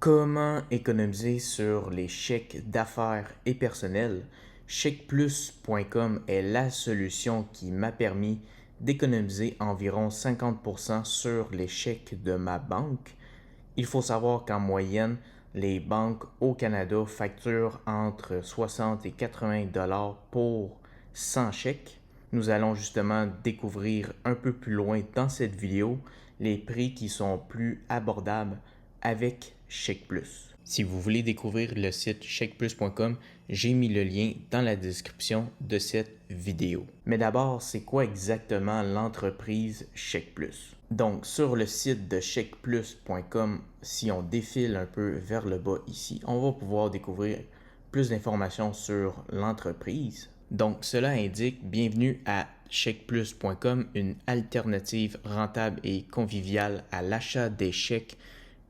Comment économiser sur les chèques d'affaires et personnels? Chèqueplus.com est la solution qui m'a permis d'économiser environ 50% sur les chèques de ma banque. Il faut savoir qu'en moyenne, les banques au Canada facturent entre 60 et 80 dollars pour 100 chèques. Nous allons justement découvrir un peu plus loin dans cette vidéo les prix qui sont plus abordables avec CheckPlus. Si vous voulez découvrir le site chèqueplus.com, j'ai mis le lien dans la description de cette vidéo. Mais d'abord, c'est quoi exactement l'entreprise CheckPlus? Donc, sur le site de chèqueplus.com, si on défile un peu vers le bas ici, on va pouvoir découvrir plus d'informations sur l'entreprise. Donc, cela indique bienvenue à chèqueplus.com, une alternative rentable et conviviale à l'achat des chèques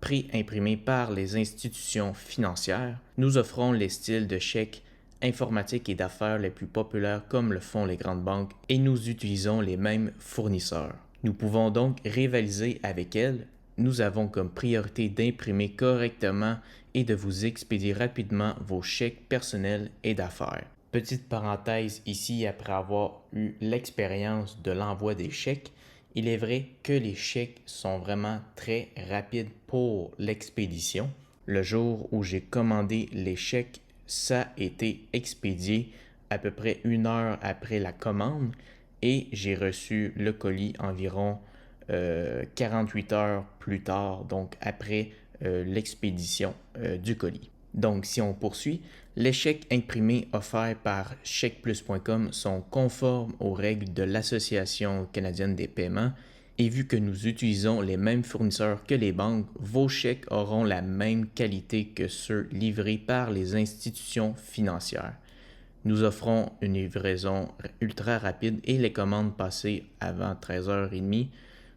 pré-imprimés par les institutions financières. Nous offrons les styles de chèques informatiques et d'affaires les plus populaires comme le font les grandes banques et nous utilisons les mêmes fournisseurs. Nous pouvons donc rivaliser avec elles. Nous avons comme priorité d'imprimer correctement et de vous expédier rapidement vos chèques personnels et d'affaires. Petite parenthèse ici, après avoir eu l'expérience de l'envoi des chèques, il est vrai que les chèques sont vraiment très rapides pour l'expédition. Le jour où j'ai commandé les chèques, ça a été expédié à peu près 1 heure après la commande et j'ai reçu le colis environ 48 heures plus tard, donc après l'expédition du colis. Donc, si on poursuit, les chèques imprimés offerts par chèqueplus.com sont conformes aux règles de l'Association canadienne des paiements et vu que nous utilisons les mêmes fournisseurs que les banques, vos chèques auront la même qualité que ceux livrés par les institutions financières. Nous offrons une livraison ultra rapide et les commandes passées avant 13h30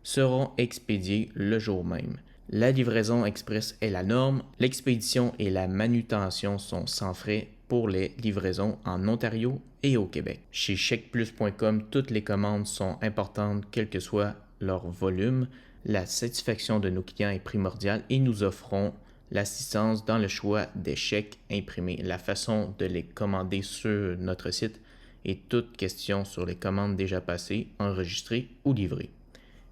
seront expédiées le jour même. La livraison express est la norme, l'expédition et la manutention sont sans frais pour les livraisons en Ontario et au Québec. Chez chèqueplus.com, toutes les commandes sont importantes, quel que soit leur volume. La satisfaction de nos clients est primordiale et nous offrons l'assistance dans le choix des chèques imprimés, la façon de les commander sur notre site et toute question sur les commandes déjà passées, enregistrées ou livrées.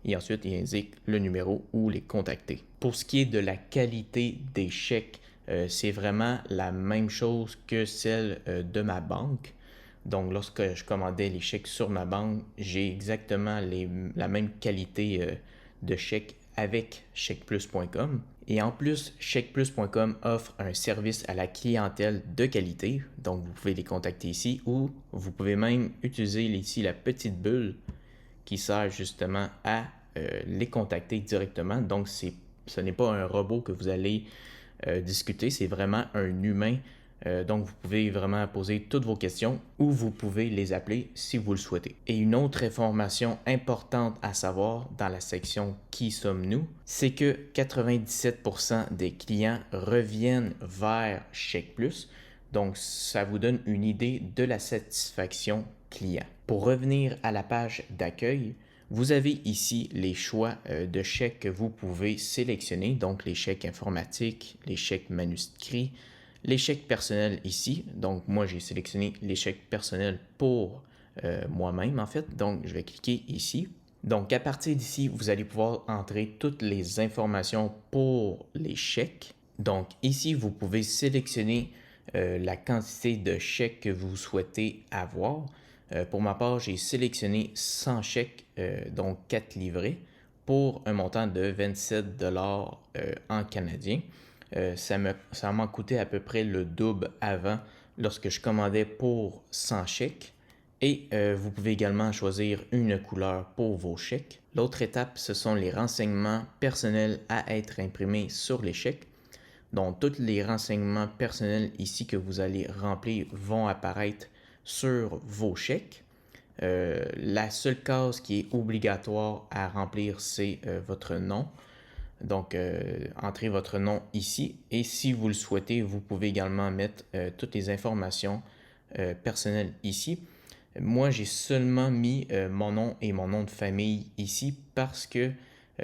Et ensuite, il indique le numéro où les contacter. Pour ce qui est de la qualité des chèques, c'est vraiment la même chose que celle de ma banque. Donc, lorsque je commandais les chèques sur ma banque, j'ai exactement la même qualité de chèques avec chèqueplus.com. Et en plus, chèqueplus.com offre un service à la clientèle de qualité. Donc, vous pouvez les contacter ici ou vous pouvez même utiliser ici la petite bulle qui sert justement à les contacter directement. Donc, ce n'est pas un robot que vous allez discuter, c'est vraiment un humain. Donc, vous pouvez vraiment poser toutes vos questions ou vous pouvez les appeler si vous le souhaitez. Et une autre information importante à savoir dans la section « Qui sommes-nous », c'est que 97% des clients reviennent vers CheckPlus. Donc, ça vous donne une idée de la satisfaction client. Pour revenir à la page d'accueil, vous avez ici les choix de chèques que vous pouvez sélectionner, donc les chèques informatiques, les chèques manuscrits, les chèques personnels ici. Donc, moi, j'ai sélectionné les chèques personnels pour moi-même, en fait. Donc, je vais cliquer ici. Donc, à partir d'ici, vous allez pouvoir entrer toutes les informations pour les chèques. Donc, ici, vous pouvez sélectionner la quantité de chèques que vous souhaitez avoir. Pour ma part, j'ai sélectionné 100 chèques, donc 4 livrets, pour un montant de 27 dollars en canadien. Ça m'a coûté à peu près le double avant lorsque je commandais pour 100 chèques. Et vous pouvez également choisir une couleur pour vos chèques. L'autre étape, ce sont les renseignements personnels à être imprimés sur les chèques. Donc, tous les renseignements personnels ici que vous allez remplir vont apparaître sur vos chèques. La seule case qui est obligatoire à remplir, c'est votre nom. Donc, entrez votre nom ici et si vous le souhaitez, vous pouvez également mettre toutes les informations personnelles ici. Moi, j'ai seulement mis mon nom et mon nom de famille ici parce que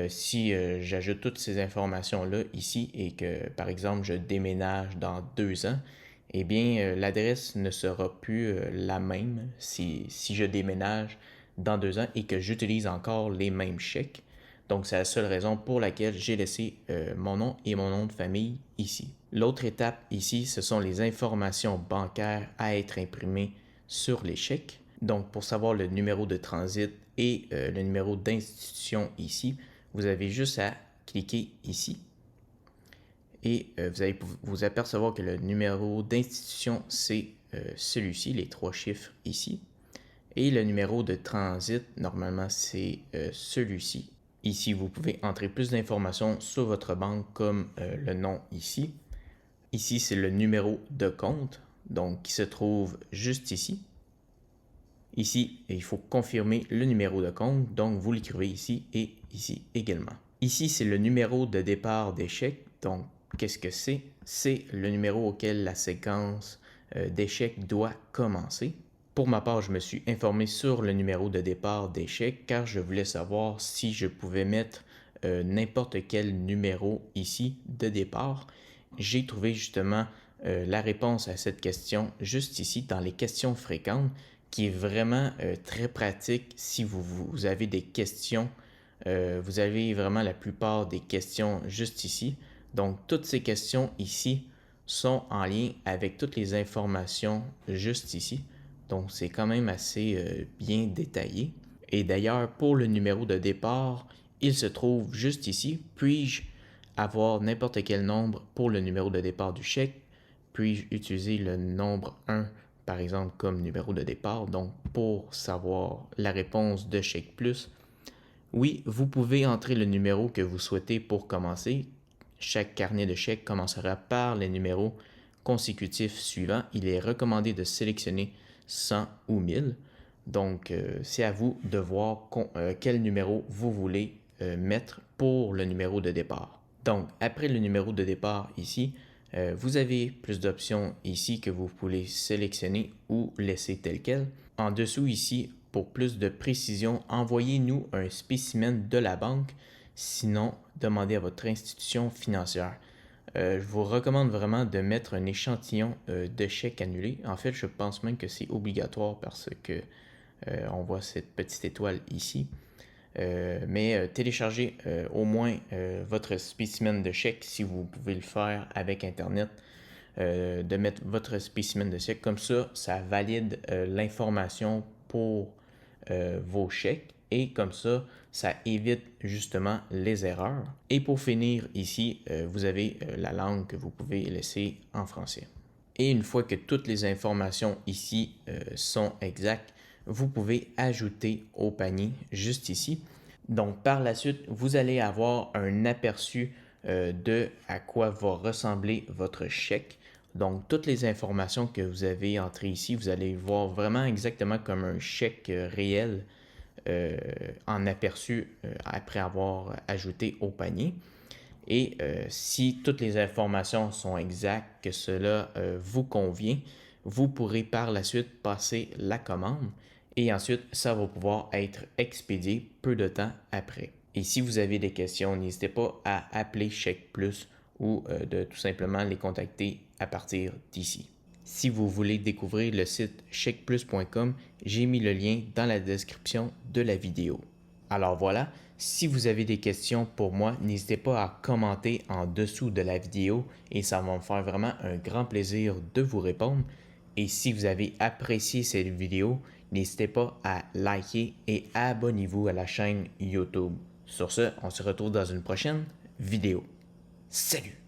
Si j'ajoute toutes ces informations-là ici et que, par exemple, je déménage dans 2 ans, eh bien, l'adresse ne sera plus la même si je déménage dans 2 ans et que j'utilise encore les mêmes chèques. Donc, c'est la seule raison pour laquelle j'ai laissé mon nom et mon nom de famille ici. L'autre étape ici, ce sont les informations bancaires à être imprimées sur les chèques. Donc, pour savoir le numéro de transit et le numéro d'institution ici, vous avez juste à cliquer ici et vous allez vous apercevoir que le numéro d'institution, c'est celui-ci, les 3 chiffres ici. Et le numéro de transit, normalement, c'est celui-ci. Ici, vous pouvez entrer plus d'informations sur votre banque comme le nom ici. Ici, c'est le numéro de compte, donc qui se trouve juste ici. Ici, il faut confirmer le numéro de compte, donc vous l'écrivez ici et ici également. Ici, c'est le numéro de départ des chèques, donc qu'est-ce que c'est? C'est le numéro auquel la séquence des chèques doit commencer. Pour ma part, je me suis informé sur le numéro de départ des chèques car je voulais savoir si je pouvais mettre n'importe quel numéro ici de départ. J'ai trouvé justement la réponse à cette question juste ici dans les questions fréquentes qui est vraiment très pratique si vous avez des questions. Vous avez vraiment la plupart des questions juste ici. Donc, toutes ces questions ici sont en lien avec toutes les informations juste ici. Donc, c'est quand même assez bien détaillé. Et d'ailleurs, pour le numéro de départ, il se trouve juste ici. Puis-je avoir n'importe quel nombre pour le numéro de départ du chèque? Puis-je utiliser le nombre 1 par exemple comme numéro de départ? Donc, pour savoir la réponse de Chèque Plus, oui, vous pouvez entrer le numéro que vous souhaitez pour commencer. Chaque carnet de chèques commencera par les numéros consécutifs suivants. Il est recommandé de sélectionner 100 ou 1000. Donc, c'est à vous de voir quel numéro vous voulez mettre pour le numéro de départ. Donc, après le numéro de départ ici, vous avez plus d'options ici que vous pouvez sélectionner ou laisser tel quel. En dessous ici, pour plus de précision, envoyez-nous un spécimen de la banque. Sinon, demandez à votre institution financière. Je vous recommande vraiment de mettre un échantillon de chèques annulés. En fait, je pense même que c'est obligatoire parce que on voit cette petite étoile ici. Mais téléchargez au moins votre spécimen de chèque si vous pouvez le faire avec Internet. De mettre votre spécimen de chèque. Comme ça valide l'information pour vos chèques et comme ça évite justement les erreurs. Et pour finir ici, vous avez la langue que vous pouvez laisser en français. Et une fois que toutes les informations ici sont exactes, vous pouvez ajouter au panier juste ici. Donc par la suite, vous allez avoir un aperçu de à quoi va ressembler votre chèque. Donc toutes les informations que vous avez entrées ici, vous allez voir vraiment exactement comme un chèque réel en aperçu après avoir ajouté au panier. Et si toutes les informations sont exactes, que cela vous convient, vous pourrez par la suite passer la commande et ensuite ça va pouvoir être expédié peu de temps après. Et si vous avez des questions, n'hésitez pas à appeler Chèque Plus ou de tout simplement les contacter à partir d'ici. Si vous voulez découvrir le site chèqueplus.com, j'ai mis le lien dans la description de la vidéo. Alors voilà, si vous avez des questions pour moi, n'hésitez pas à commenter en dessous de la vidéo et ça va me faire vraiment un grand plaisir de vous répondre. Et si vous avez apprécié cette vidéo, n'hésitez pas à liker et abonnez-vous à la chaîne YouTube. Sur ce, on se retrouve dans une prochaine vidéo. Salut!